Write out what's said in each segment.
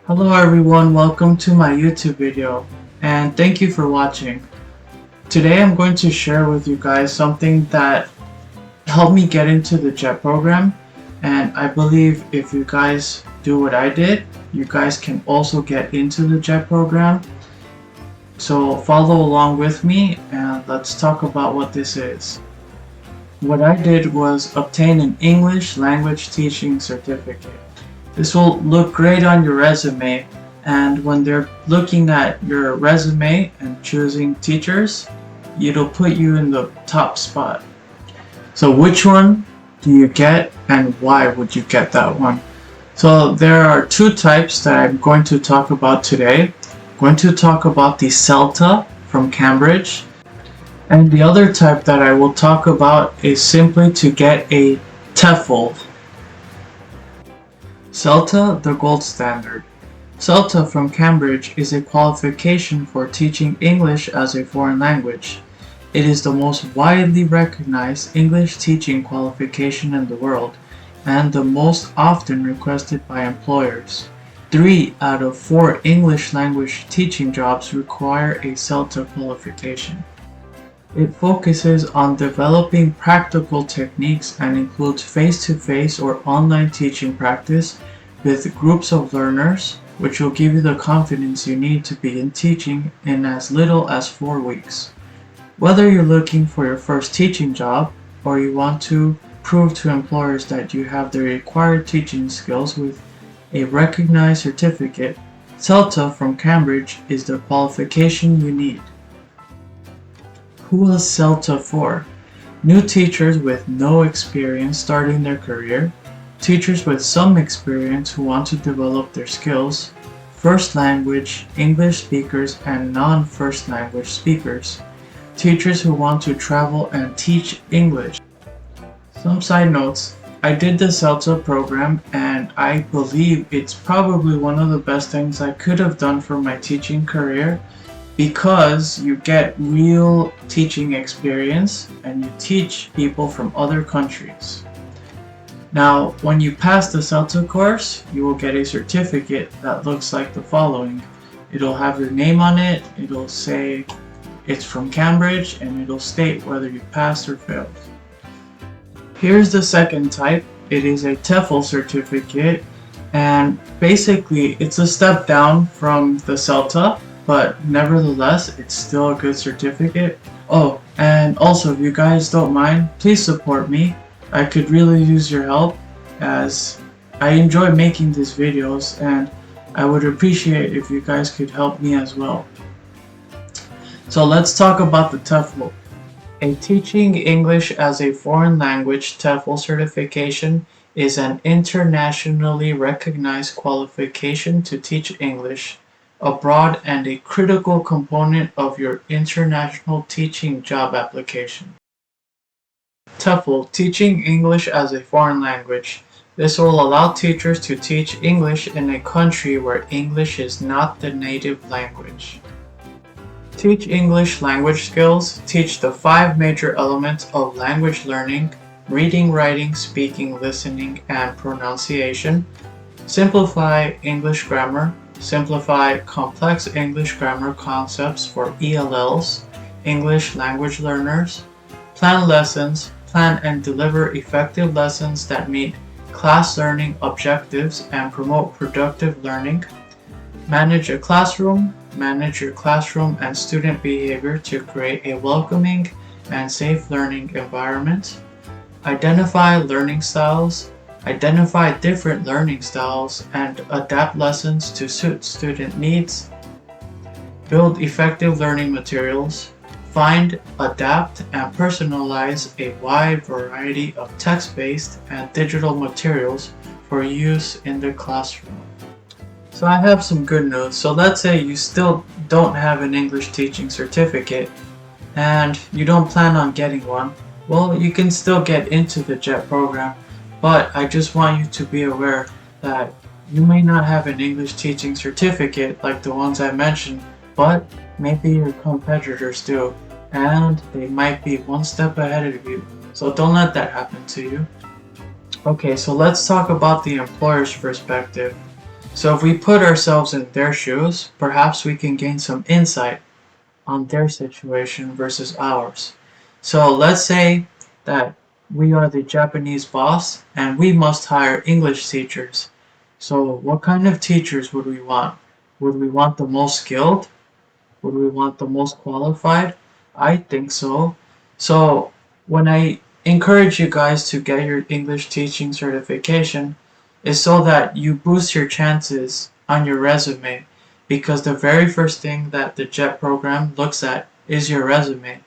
Hello everyone, welcome to my YouTube video and thank you for watching. Today I'm going to share with you guys something that helped me get into the JET program, and I believe if you guys do what I did, you guys can also get into the JET program. So follow along with me and let's talk about what this is. What I did was obtain an English language teaching certificate. This will look great on your resume, and when they're looking at your resume and choosing teachers, it'll put you in the top spot. So which one do you get and why would you get that one? So there are two types that I'm going to talk about today. I'm going to talk about the Celta from Cambridge, and the other type that I will talk about is simply to get a TEFL. Celta, the gold standard. Celta from Cambridge is a qualification for teaching English as a foreign language. It is the most widely recognized English teaching qualification in the world and the most often requested by employers. 3 out of 4 English language teaching jobs require a Celta qualification. It focuses on developing practical techniques and includes face-to-face or online teaching practice with groups of learners, which will give you the confidence you need to begin teaching in as little as 4 weeks. Whether you're looking for your first teaching job or you want to prove to employers that you have the required teaching skills with a recognized certificate, Celta from Cambridge is the qualification you need. Who is Celta for? New teachers with no experience starting their career, teachers with some experience who want to develop their skills, first language English speakers and non-first language speakers, teachers who want to travel and teach English. Some side notes, I did the Celta program and I believe it's probably one of the best things I could have done for my teaching career, because you get real teaching experience and you teach people from other countries. Now, when you pass the Celta course, you will get a certificate that looks like the following. It'll have your name on it, it'll say it's from Cambridge, and it'll state whether you passed or failed. Here's the second type. It is a TEFL certificate, and basically it's a step down from the Celta, but nevertheless, it's still a good certificate. Oh, and also, if you guys don't mind, please support me. I could really use your help, as I enjoy making these videos, and I would appreciate if you guys could help me as well. So let's talk about the TEFL. A Teaching English as a Foreign Language TEFL certification is an internationally recognized qualification to teach English abroad and a critical component of your international teaching job application. TEFL, Teaching English as a Foreign Language. This will allow teachers to teach English in a country where English is not the native language. Teach English language skills. Teach the 5 major elements of language learning: reading, writing, speaking, listening, and pronunciation. Simplify English grammar. Simplify complex English grammar concepts for ELLs, English language learners. Plan lessons. Plan and deliver effective lessons that meet class learning objectives and promote productive learning. Manage a classroom. Manage your classroom and student behavior to create a welcoming and safe learning environment. Identify learning styles. Identify different learning styles and adapt lessons to suit student needs. Build effective learning materials. Find, adapt, and personalize a wide variety of text-based and digital materials for use in the classroom. So I have some good news. So let's say you still don't have an English teaching certificate and you don't plan on getting one. Well, you can still get into the JET program. But I just want you to be aware that you may not have an English teaching certificate like the ones I mentioned, but maybe your competitors do, and they might be one step ahead of you. So don't let that happen to you. Okay, so let's talk about the employer's perspective. So if we put ourselves in their shoes, perhaps we can gain some insight on their situation versus ours. So let's say that we are the Japanese boss and we must hire English teachers. So what kind of teachers would we want? Would we want the most skilled? Would we want the most qualified? I think so. So when I encourage you guys to get your English teaching certification, is so that you boost your chances on your resume, because the very first thing that the JET program looks at is your resume.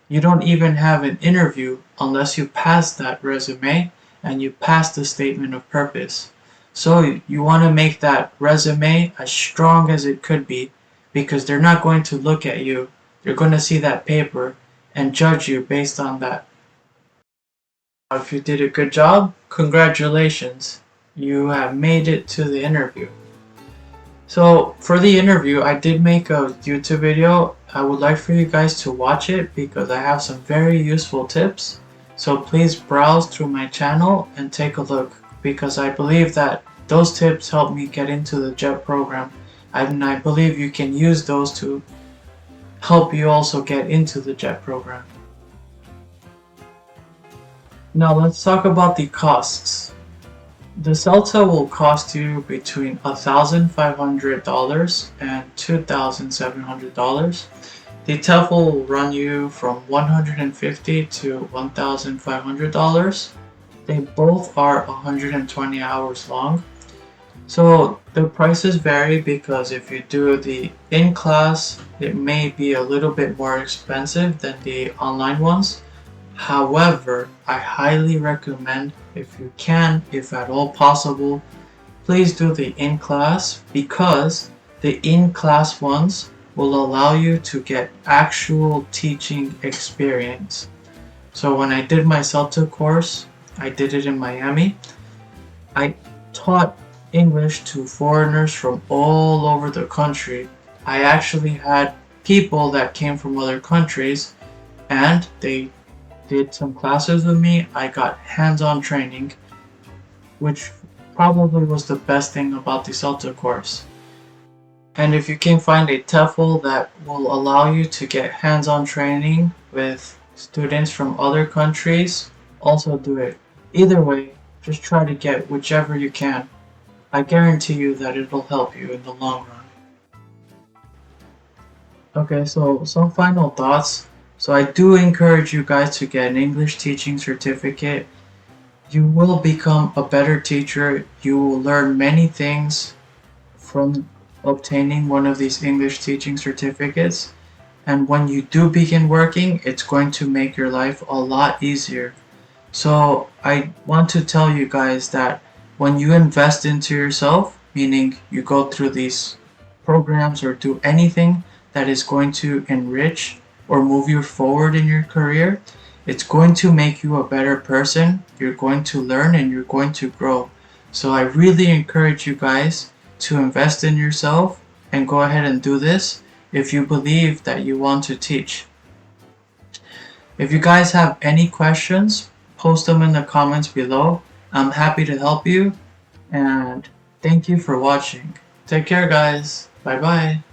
You don't even have an interview unless you pass that resume and you pass the statement of purpose. So you want to make that resume as strong as it could be, because they're not going to look at you. They're going to see that paper and judge you based on that. If you did a good job, congratulations. You have made it to the interview. So for the interview, I did make a YouTube video. I would like for you guys to watch it because I have some very useful tips. So please browse through my channel and take a look, because I believe that those tips helped me get into the JET program, and I believe you can use those to help you also get into the JET program. Now let's talk about the costs. The Celta will cost you between $1,500 and $2,700. The TEFL will run you from $150 to $1,500. They both are 120 hours long. So the prices vary, because if you do the in-class, it may be a little bit more expensive than the online ones. However, I highly recommend, if you can, if at all possible, please do the in-class, because the in-class ones will allow you to get actual teaching experience. So when I did my Celta course, I did it in Miami. I taught English to foreigners from all over the country. I actually had people that came from other countries and they did some classes with me. I got hands-on training, which probably was the best thing about the Celta course. And if you can find a TEFL that will allow you to get hands-on training with students from other countries, also do it. Either way, just try to get whichever you can. I guarantee you that it'll help you in the long run. Okay, so some final thoughts. So I do encourage you guys to get an English teaching certificate. You will become a better teacher. You will learn many things from obtaining one of these English teaching certificates. And when you do begin working, it's going to make your life a lot easier. So I want to tell you guys that when you invest into yourself, meaning you go through these programs or do anything that is going to enrich or move you forward in your career, it's going to make you a better person. You're going to learn and you're going to grow. So I really encourage you guys to invest in yourself and go ahead and do this if you believe that you want to teach. If you guys have any questions, post them in the comments below. I'm happy to help you, and thank you for watching. Take care, guys. Bye bye.